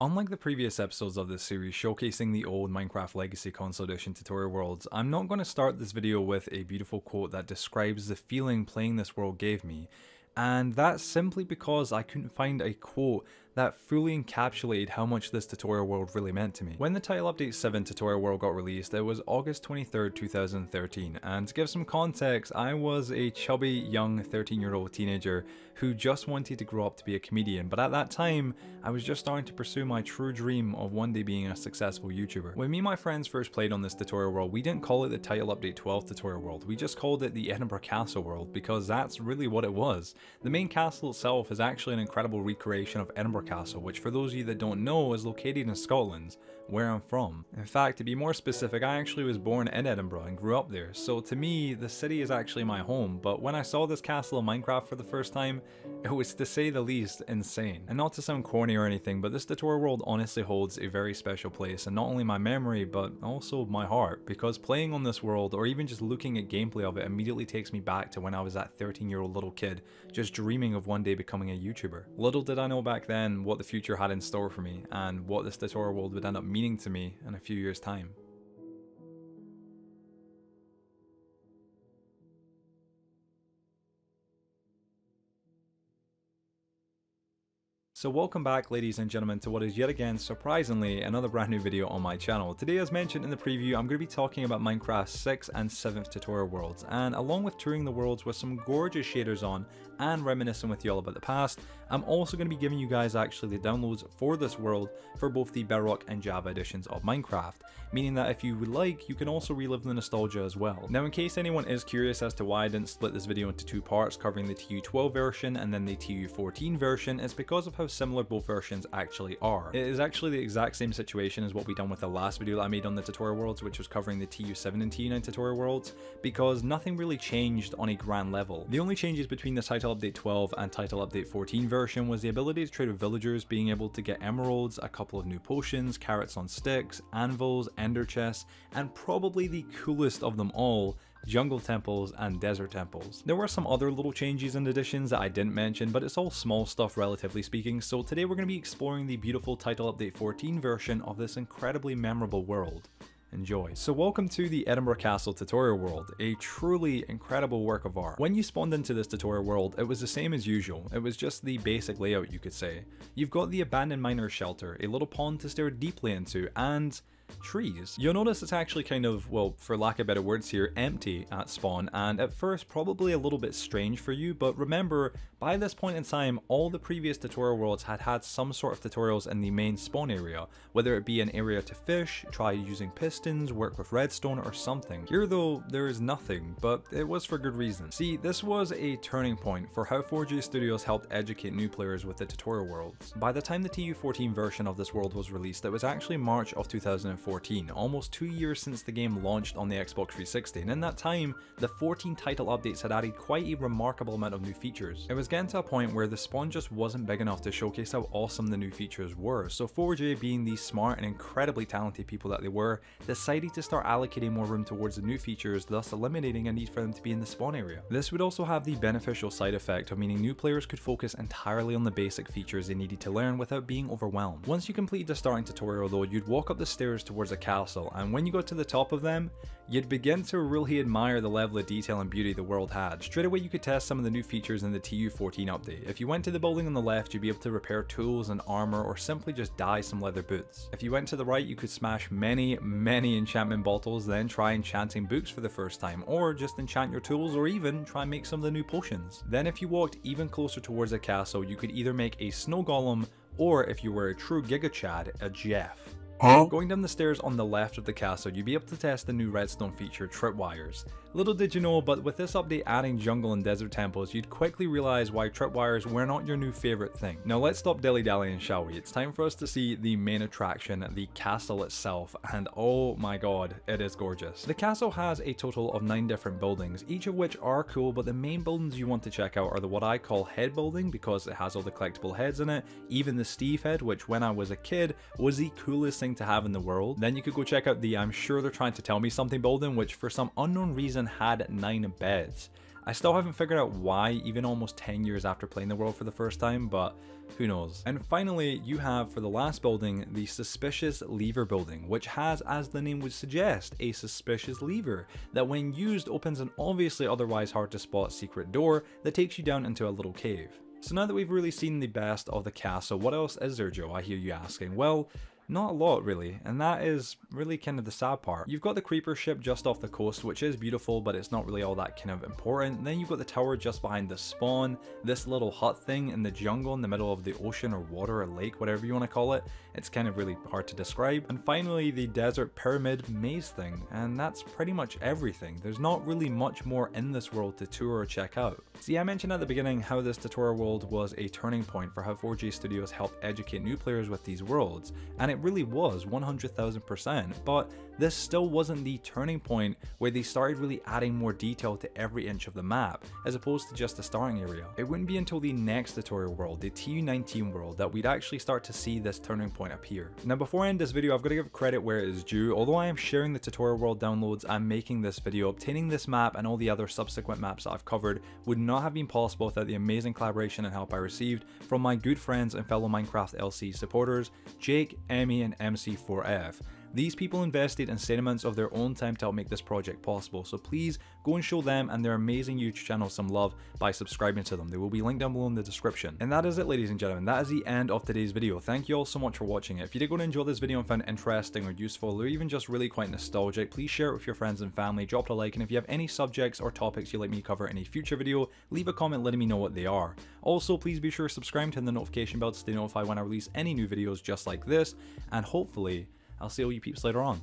Unlike the previous episodes of this series showcasing the old Minecraft Legacy Console Edition tutorial worlds, I'm not going to start this video with a beautiful quote that describes the feeling playing this world gave me, and that's simply because I couldn't find a quote that fully encapsulated how much this tutorial world really meant to me. When the Title Update 7 tutorial world got released, it was August 23rd, 2013, and to give some context, I was a chubby young 13-year-old teenager who just wanted to grow up to be a comedian, but at that time, I was just starting to pursue my true dream of one day being a successful YouTuber. When me and my friends first played on this tutorial world, we didn't call it the Title Update 12 tutorial world, we just called it the Edinburgh Castle world, because that's really what it was. The main castle itself is actually an incredible recreation of Edinburgh Castle, which for those of you that don't know is located in Scotland, where I'm from. In fact, to be more specific, I actually was born in Edinburgh and grew up there, so to me, the city is actually my home, but when I saw this castle in Minecraft for the first time, it was to say the least insane. And not to sound corny or anything, but this tutorial world honestly holds a very special place in not only my memory, but also my heart, because playing on this world, or even just looking at gameplay of it, immediately takes me back to when I was that 13-year-old little kid, just dreaming of one day becoming a YouTuber. Little did I know back then what the future had in store for me, and what this tutorial world would end up meaning to me in a few years' time. So welcome back, ladies and gentlemen, to what is yet again, surprisingly, another brand new video on my channel. Today, as mentioned in the preview, I'm going to be talking about Minecraft's 6th and 7th tutorial worlds, and along with touring the worlds with some gorgeous shaders on and reminiscing with you all about the past, I'm also going to be giving you guys actually the downloads for this world for both the Bedrock and Java editions of Minecraft, meaning that if you would like, you can also relive the nostalgia as well. Now, in case anyone is curious as to why I didn't split this video into two parts covering the TU12 version and then the TU14 version, it's because of how similar both versions actually are. It is actually the exact same situation as what we done with the last video that I made on the tutorial worlds, which was covering the TU7 and TU9 tutorial worlds, because nothing really changed on a grand level. The only changes between the Title Update 12 and Title Update 14 version was the ability to trade with villagers, being able to get emeralds, a couple of new potions, carrots on sticks, anvils, ender chests, and probably the coolest of them all, jungle temples and desert temples. There were some other little changes and additions that I didn't mention, but it's all small stuff relatively speaking, so today we're going to be exploring the beautiful Title Update 14 version of this incredibly memorable world. Enjoy. So welcome to the Edinburgh Castle tutorial world, a truly incredible work of art. When you spawned into this tutorial world, it was the same as usual. It was just the basic layout, you could say. You've got the abandoned miner's shelter, a little pond to stare deeply into, and trees. You'll notice it's actually kind of, well, for lack of better words here, empty at spawn, and at first probably a little bit strange for you, but remember, by this point in time, all the previous tutorial worlds had some sort of tutorials in the main spawn area, whether it be an area to fish, try using pistons, work with redstone, or something. Here though, there is nothing, but it was for good reason. See, this was a turning point for how 4J Studios helped educate new players with the tutorial worlds. By the time the TU14 version of this world was released, it was actually March of 2014, almost 2 years since the game launched on the Xbox 360, and in that time, the 14 title updates had added quite a remarkable amount of new features. It was getting to a point where the spawn just wasn't big enough to showcase how awesome the new features were, so 4J, being the smart and incredibly talented people that they were, decided to start allocating more room towards the new features, thus eliminating a need for them to be in the spawn area. This would also have the beneficial side effect of meaning new players could focus entirely on the basic features they needed to learn without being overwhelmed. Once you completed the starting tutorial though, you'd walk up the stairs towards a castle, and when you got to the top of them, you'd begin to really admire the level of detail and beauty the world had. Straight away you could test some of the new features in the TU14 update. If you went to the building on the left, you'd be able to repair tools and armor, or simply just dye some leather boots. If you went to the right, you could smash many enchantment bottles, then try enchanting books for the first time, or just enchant your tools, or even try and make some of the new potions. Then if you walked even closer towards the castle, you could either make a snow golem, or if you were a true Giga Chad, a Jeff. Going down the stairs on the left of the castle, you'd be able to test the new redstone feature, tripwires. Little did you know, but with this update adding jungle and desert temples, you'd quickly realize why tripwires were not your new favorite thing. Now let's stop dilly-dallying, shall we? It's time for us to see the main attraction, the castle itself, and oh my god, it is gorgeous. The castle has a total of 9 different buildings, each of which are cool, but the main buildings you want to check out are the what I call head building, because it has all the collectible heads in it, even the Steve head, which when I was a kid was the coolest thing to have in the world. Then you could go check out the I'm sure they're trying to tell me something building, which for some unknown reason had 9 beds. I still haven't figured out why, even almost 10 years after playing the world for the first time, but who knows. And finally, you have for the last building, the suspicious lever building, which has, as the name would suggest, a suspicious lever that when used opens an obviously otherwise hard to spot secret door that takes you down into a little cave. So now that we've really seen the best of the castle, what else is there, Joe? I hear you asking. Well, not a lot really, and that is really kind of the sad part. You've got the creeper ship just off the coast, which is beautiful, but it's not really all that kind of important. Then you've got the tower just behind the spawn, this little hut thing in the jungle in the middle of the ocean or water or lake, whatever you want to call it. It's kind of really hard to describe. And finally, the desert pyramid maze thing, and that's pretty much everything. There's not really much more in this world to tour or check out. See, I mentioned at the beginning how this tutorial world was a turning point for how 4G Studios helped educate new players with these worlds, and it really was 100,000%, but this still wasn't the turning point where they started really adding more detail to every inch of the map, as opposed to just the starting area. It wouldn't be until the next tutorial world, the TU14 world, that we'd actually start to see this turning point appear. Now before I end this video, I've got to give credit where it is due. Although I am sharing the tutorial world downloads and making this video, obtaining this map and all the other subsequent maps that I've covered would not have been possible without the amazing collaboration and help I received from my good friends and fellow Minecraft LC supporters, Jake, Emmy and MC4F. These people invested insane amounts of their own time to help make this project possible, so please go and show them and their amazing YouTube channel some love by subscribing to them. They will be linked down below in the description. And that is it, ladies and gentlemen. That is the end of today's video. Thank you all so much for watching it. If you did go and enjoy this video and found it interesting or useful or even just really quite nostalgic, please share it with your friends and family, drop a like, and if you have any subjects or topics you'd like me to cover in a future video, leave a comment letting me know what they are. Also, please be sure to subscribe to the notification bell to stay notified when I release any new videos just like this, and hopefully I'll see all you peeps later on.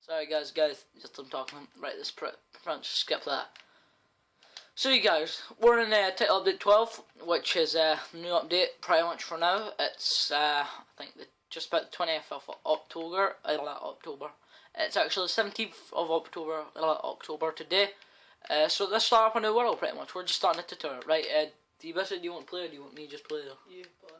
Sorry guys, just I'm talking right this front, skip that. So you guys, we're in title update 12, which is a new update pretty much for now. It's I think just about the 20th of October. It's actually the 17th of October today. So let's start up a new world pretty much. We're just starting a tutorial, right? Do you want to play or do you want me to just play though? You play.